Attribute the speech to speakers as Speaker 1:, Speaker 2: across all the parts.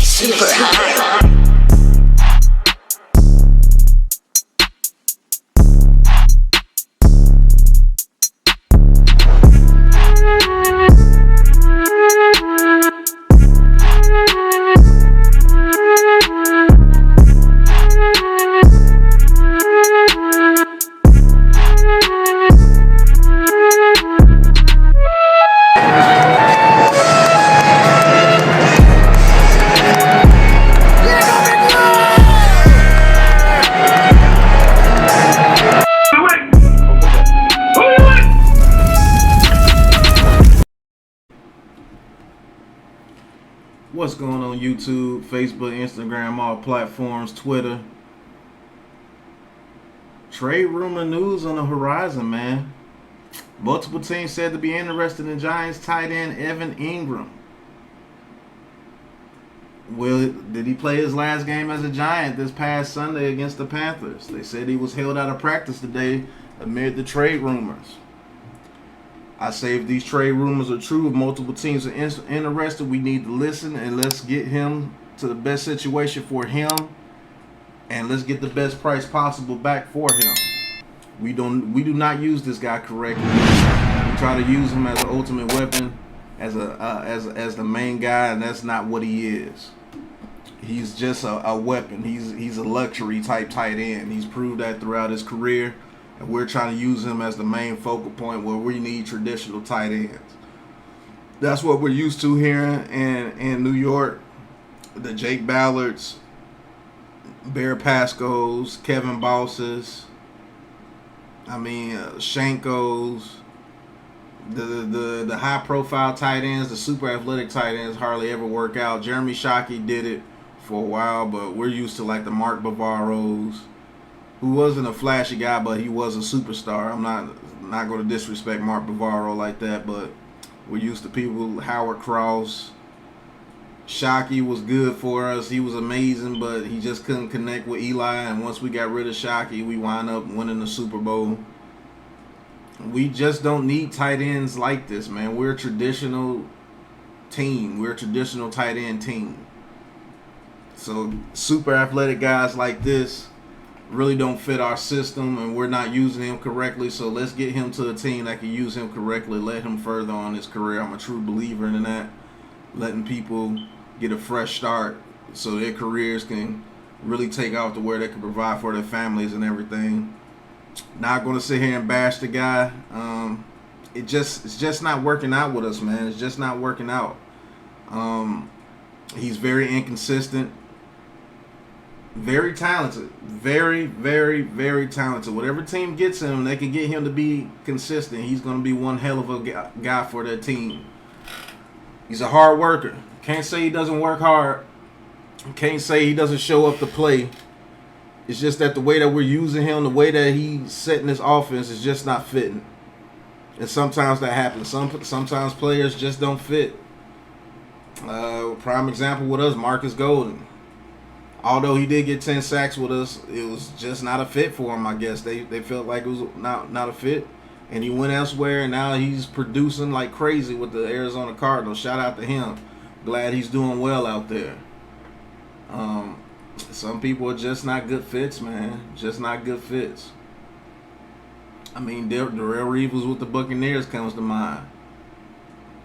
Speaker 1: super high.
Speaker 2: What's going on YouTube, Facebook, Instagram, all platforms, Twitter? Trade rumor news on the horizon, man. Multiple teams said to be interested in Giants tight end Evan Engram. Did he play his last game as a Giant this past Sunday against the Panthers? They said he was held out of practice today amid the trade rumors. I say if these trade rumors are true, if multiple teams are interested, we need to listen and let's get him to the best situation for him, and let's get the best price possible back for him. We do not use this guy correctly. We try to use him as an ultimate weapon, as the main guy, and that's not what he is. He's just a weapon. He's a luxury type tight end. He's proved that throughout his career. And we're trying to use him as the main focal point where we need traditional tight ends. That's what we're used to here in New York. The Jake Ballards, Bear Pascos, Kevin Bosses, Shankos, the high profile tight ends, the super athletic tight ends hardly ever work out. Jeremy Shockey did it for a while, but we're used to like the Mark Bavaros, who wasn't a flashy guy, but he was a superstar. I'm not going to disrespect Mark Bavaro like that, but we're used to people. Howard Cross. Shockey was good for us. He was amazing, but he just couldn't connect with Eli. And once we got rid of Shockey, we wound up winning the Super Bowl. We just don't need tight ends like this, man. We're a traditional team. We're a traditional tight end team. So super athletic guys like this really don't fit our system, and we're not using him correctly. So let's get him to a team that can use him correctly, let him further on his career. I'm a true believer in that, letting people get a fresh start so their careers can really take off to where they can provide for their families and everything. Not going to sit here and bash the guy. It's just not working out with us, man. It's just not working out. He's very inconsistent. Very talented. Very, very, very talented. Whatever team gets him, they can get him to be consistent. He's going to be one hell of a guy for their team. He's a hard worker. Can't say he doesn't work hard. Can't say he doesn't show up to play. It's just that the way that we're using him, the way that he's setting his offense is just not fitting. And sometimes that happens. Sometimes players just don't fit. Prime example with us, Marcus Golden. Although he did get 10 sacks with us, it was just not a fit for him, I guess. They felt like it was not a fit. And he went elsewhere, and now he's producing like crazy with the Arizona Cardinals. Shout out to him. Glad he's doing well out there. Some people are just not good fits, man. Just not good fits. Darrelle Reeves with the Buccaneers comes to mind.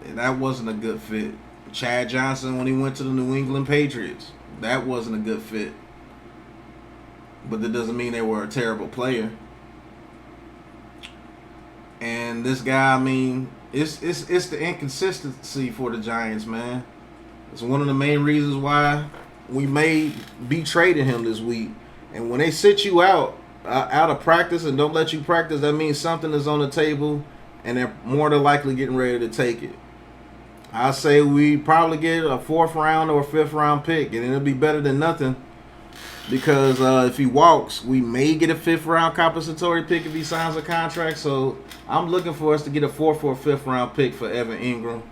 Speaker 2: That wasn't a good fit. Chad Johnson when he went to the New England Patriots. That wasn't a good fit. But that doesn't mean they were a terrible player. And this guy, it's the inconsistency for the Giants, man. It's one of the main reasons why we may be trading him this week. And when they sit you out of practice and don't let you practice, that means something is on the table, and they're more than likely getting ready to take it. I say we probably get a 4th round or a 5th round pick, and it'll be better than nothing. Because if he walks, we may get a 5th round compensatory pick if he signs a contract. So I'm looking for us to get a 4th or 5th round pick for Evan Engram.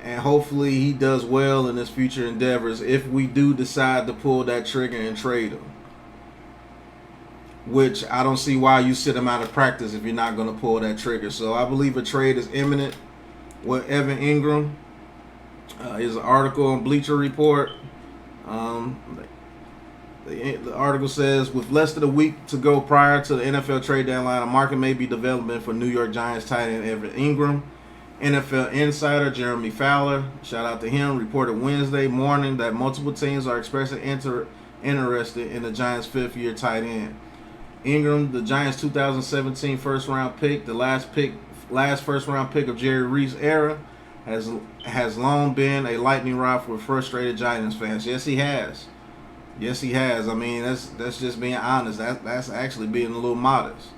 Speaker 2: And hopefully he does well in his future endeavors if we do decide to pull that trigger and trade him. Which I don't see why you sit him out of practice if you're not going to pull that trigger. So I believe a trade is imminent with Evan Engram. There's an article on Bleacher Report Um, the article says, with less than a week to go prior to the NFL trade deadline, a market may be developing for New York Giants tight end Evan Engram. NFL insider Jeremy Fowler, shout out to him, reported Wednesday morning that multiple teams are expressing interested in the Giants' fifth-year tight end. Engram, the Giants' 2017 first-round pick, the last first-round pick of Jerry Reese's era, has long been a lightning rod for frustrated Giants fans. Yes, he has. Yes, he has. I mean, that's just being honest. That's actually being a little modest.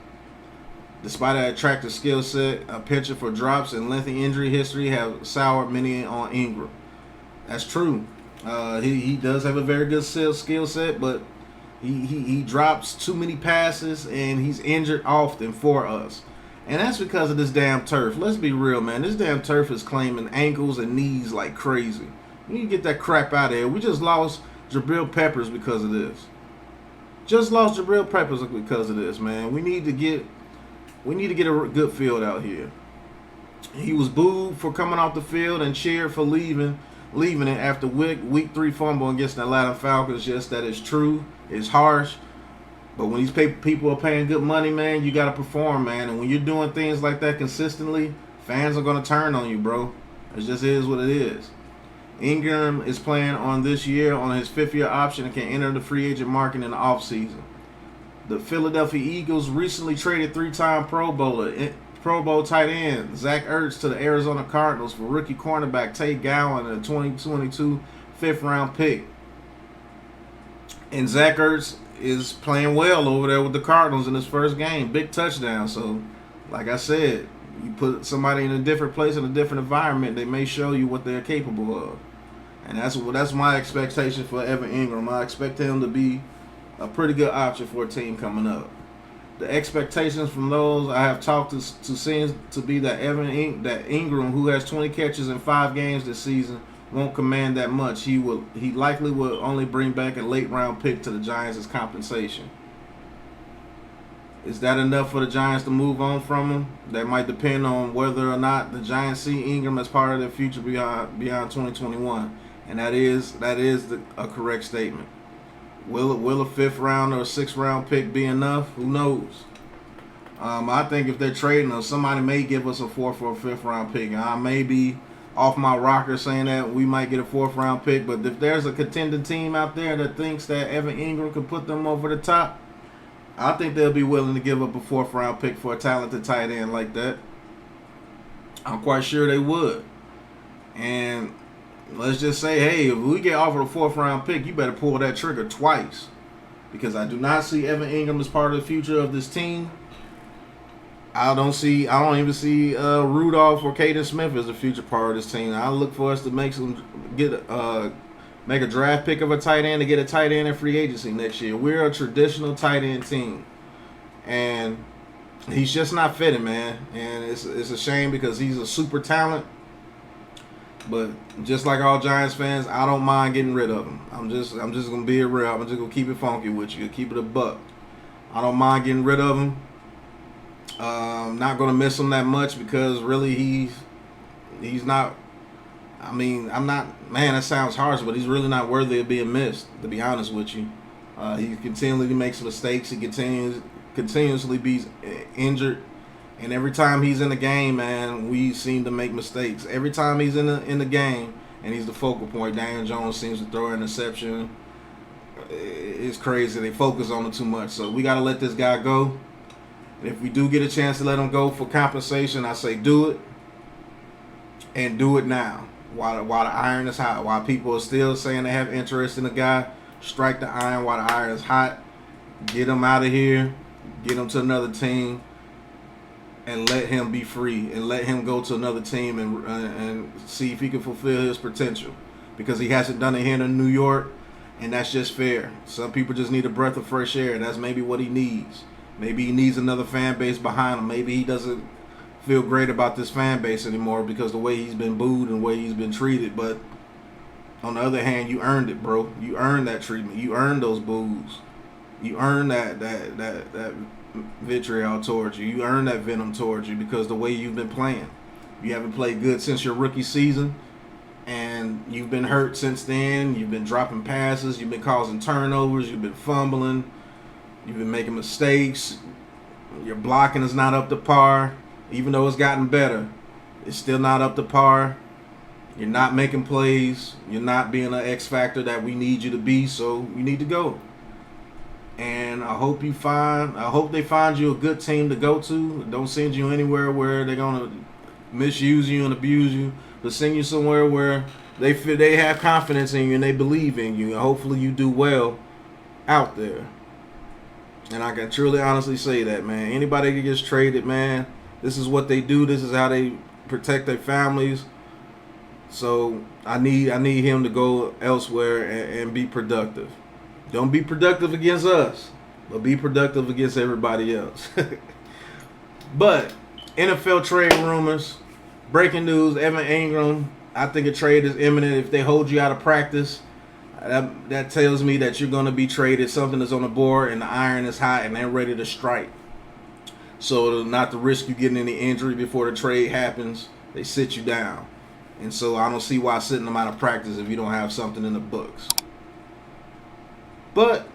Speaker 2: Despite an attractive skill set, a penchant for drops and lengthy injury history have soured many on Engram. That's true. He does have a very good skill set, but he drops too many passes and he's injured often for us. And that's because of this damn turf. Let's be real, man. This damn turf is claiming ankles and knees like crazy. We need to get that crap out of here. We just lost Jabril Peppers because of this. Just lost Jabril Peppers because of this, man. We need to get a good field out here. He was booed for coming off the field and cheered for leaving it after week 3 fumble against the Atlanta Falcons. Yes, that is true. It's harsh. But when these people are paying good money, man, you got to perform, man. And when you're doing things like that consistently, fans are going to turn on you, bro. It just is what it is. Engram is playing on this year on his 5th-year option and can enter the free agent market in the offseason. The Philadelphia Eagles recently traded 3-time Pro Bowl tight end Zach Ertz to the Arizona Cardinals for rookie cornerback Tay Gowan and a 2022 5th-round pick. And Zach Ertz is playing well over there with the Cardinals in his first game. Big touchdown. So, like I said, you put somebody in a different place, in a different environment, they may show you what they're capable of. And that's my expectation for Evan Engram. I expect him to be a pretty good option for a team coming up. The expectations from those I have talked to seem to be that Engram, who has 20 catches in 5 games this season, won't command that much. He likely will only bring back a late round pick to the Giants as compensation. Is that enough for the Giants to move on from him? That might depend on whether or not the Giants see Engram as part of their future beyond 2021, and that is a correct statement. Will a 5th round or a 6th round pick be enough? Who knows? I think if they're trading us, somebody may give us a 4th or a 5th round pick. And I may be off my rocker saying that we might get a 4th round pick, but if there's a contending team out there that thinks that Evan Engram could put them over the top, I think they'll be willing to give up a 4th round pick for a talented tight end like that. I'm quite sure they would. And let's just say, hey, if we get offered a 4th round pick, you better pull that trigger twice. Because I do not see Evan Engram as part of the future of this team. I don't even see Rudolph or Caden Smith as a future part of this team. I look for us to make a draft pick of a tight end to get a tight end in free agency next year. We're a traditional tight end team. And he's just not fitting, man. And it's a shame because he's a super talent. But just like all Giants fans, I don't mind getting rid of him. I'm just gonna be real. I'm just gonna keep it funky with you, keep it a buck. I don't mind getting rid of him. Not gonna miss him that much because really he's not. I mean, I'm not. Man, that sounds harsh, but he's really not worthy of being missed. To be honest with you, he continually makes mistakes. He continuously be injured. And every time he's in the game, man, we seem to make mistakes. Every time he's in the game and he's the focal point, Daniel Jones seems to throw an interception. It's crazy. They focus on it too much. So we got to let this guy go. And if we do get a chance to let him go for compensation, I say do it. And do it now. While the iron is hot. While people are still saying they have interest in the guy, strike the iron while the iron is hot. Get him out of here. Get him to another team. And let him be free and let him go to another team and see if he can fulfill his potential. Because he hasn't done it here in New York, and that's just fair. Some people just need a breath of fresh air, and that's maybe what he needs. Maybe he needs another fan base behind him. Maybe he doesn't feel great about this fan base anymore because the way he's been booed and the way he's been treated. But on the other hand, you earned it, bro. You earned that treatment. You earned those boos. You earned that vitriol towards you. You earned that venom towards you because the way you've been playing. You haven't played good since your rookie season. and you've been hurt since then. You've been dropping passes. You've been causing turnovers. You've been fumbling. You've been making mistakes. Your blocking is not up to par. Even though it's gotten better, it's still not up to par. You're not making plays. You're not being an X factor that we need you to be, so you need to go. And I hope they find you a good team to go to. Don't send you anywhere where they're gonna misuse you and abuse you, but send you somewhere where they have confidence in you and they believe in you, and hopefully you do well out there. And I can truly honestly say that, man. Anybody that gets traded, man, this is what they do. This is how they protect their families. So I need him to go elsewhere and be productive. Don't be productive against us, but be productive against everybody else. But NFL trade rumors, breaking news: Evan Engram. I think a trade is imminent. If they hold you out of practice, that tells me that you're going to be traded. Something is on the board and the iron is hot and they're ready to strike. So not to risk you getting any injury before the trade happens, they sit you down. And so I don't see why sitting them out of practice if you don't have something in the books. But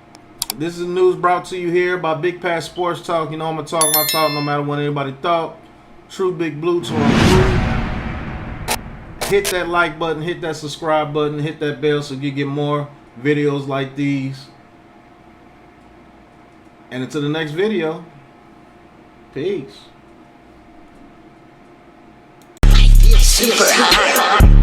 Speaker 2: this is news brought to you here by Big Pat Sports Talk. You know I'm going to talk my talk no matter what anybody thought. True Big Blue to them. Hit that like button, hit that subscribe button, hit that bell so you get more videos like these. And until the next video, peace.
Speaker 1: Super high.